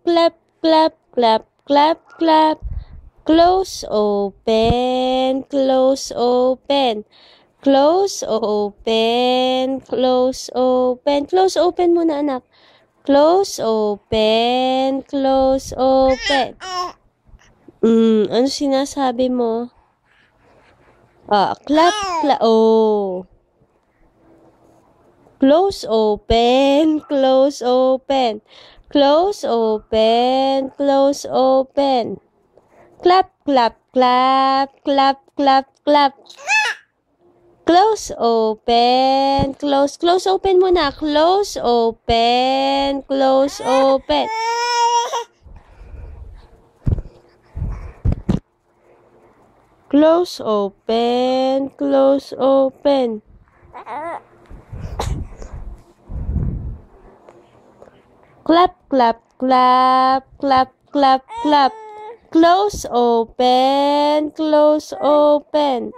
clap, clap, clap, clap, clap. Close, open, close, open. Close, open, close, open. Close, open muna, anak. Close, open, close, open. Ano sinasabi mo? Clap, clap. Oh. Close, open, close, open. Close, open, close, open. Clap, clap, clap, clap, clap, clap. Close, open, close, close, open muna. Close, open, close, open. Close, open, close, open. Clap, clap, clap, clap, clap, clap. Close, open, close, open.